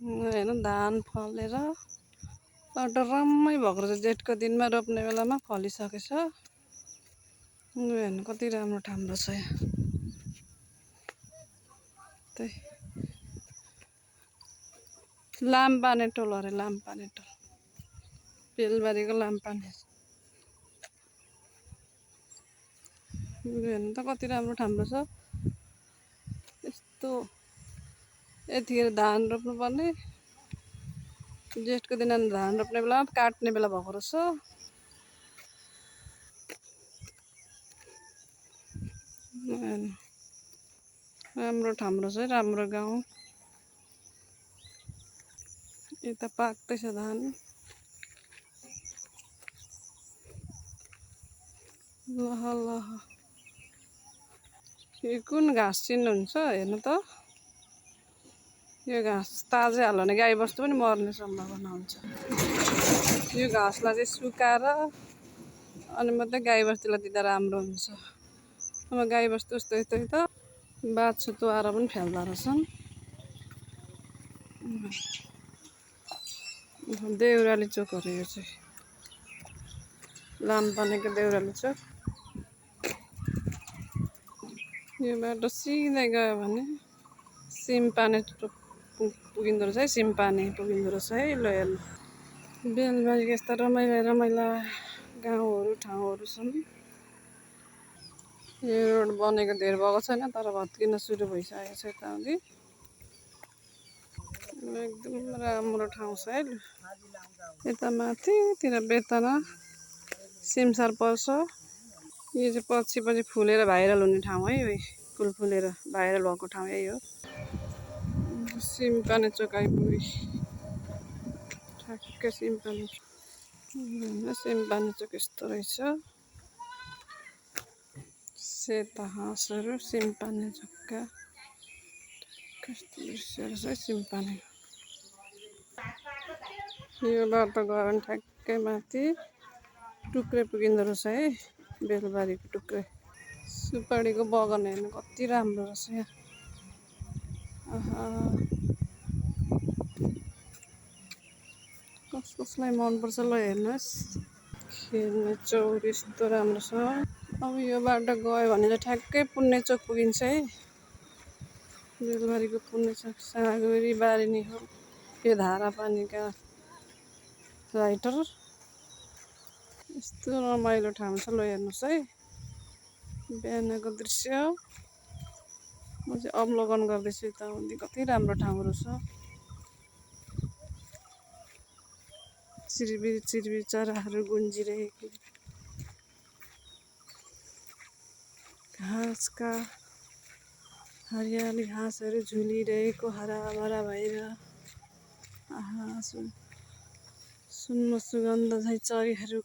हेर्नु धान फलेर डरम्मै भएको रहेछ। जेठको दिनमा रोप्ने बेलामा फलिसकेछ। हेर्नु कति राम्रो ठाम्रो छ यहाँ। त्यही लाम्पाने टोल अरे, लाम्पाने टोल, बेलबारीको लाम्पाने। हेर्नु त कति राम्रो ठाम्रो छ। यस्तो यतिखेर धान रोप्नुपर्ने, जेठको दिनमा धान रोप्ने बेलामा काट्ने बेला भएको रहेछ। राम्रो ठाम्रो छ, राम्रो गाउँ। यता पाक्दैछ धान। लह लह यो कुन घाँस चिन्नुहुन्छ? हेर्नु त, यो घाँस ताजै हाल्यो भने गाईबस्तु पनि मर्ने सम्भावना हुन्छ। यो घाँसलाई चाहिँ सुकाएर अनि मात्रै गाईबस्तुलाई दिँदा राम्रो हुन्छ। अब गाईबस्तु यस्तै त बाछो तुहाएर पनि फ्याल्दो रहेछन्। देउराली चोक हो यो चाहिँ, लाम्पानेको देउराली चोक। यो बाटो सिधै गयो भने सिम्पाने पुगिँदो रहेछ है। सिम्पाने पुगिँदो रहेछ है। ल हेर्नु, बेलबारीको यस्ता रमाइला रमाइला गाउँहरू ठाउँहरू छन्। यो रोड बनेको धेर भएको छैन, तर भत्किन सुरु भइसकेको छ यताउति। एकदम राम्रो ठाउँ छ है। यता माथितिर बेतना सिमसार पर्छ। यो चाहिँ पछि फुलेर भाइरल हुने ठाउँ है। फुल फुलेर भाइरल भएको ठाउँ यही हो। सिम्पाने चोक आइपुग्यो, ठ्याक्कै सिम्पाने चोक। सिम्पाने चोक यस्तो रहेछ। सेता हाँसहरू सिम्पाने चोकका कस्तो दृश्यहरू छ है सिम्पाने। यो बाटो गयो भने ठ्याक्कै माथि टुक्रे पुगिँदो रहेछ है। बेलबारीको टुक्रे। सुपारीको बगान हेर्नु कति राम्रो रहेछ यहाँ। कसलाई मनपर्छ ल हेर्नुहोस्। खेल्ने चौर यस्तो राम्रो छ। अब यो बाटो गयो भने चाहिँ ठ्याक्कै पुण्य चोक पुगिन्छ है। बेलबारीको पुण्य चोक सागरी बारी नि हो यो धारा पानीका राइटर। यस्तो रमाइलो ठाउँ छ, ल हेर्नुहोस् है। बिहानको दृश्य म चाहिँ अवलोकन गर्दैछु यताउति। कति राम्रो ठाउँहरू छ। चिरबिर चिरबिर चराहरू गुन्जिरहेको, घाँसका हरियाली घाँसहरू झुलिरहेको हराभरा भएर। सुनमा सुगन्ध झैँ चरीहरू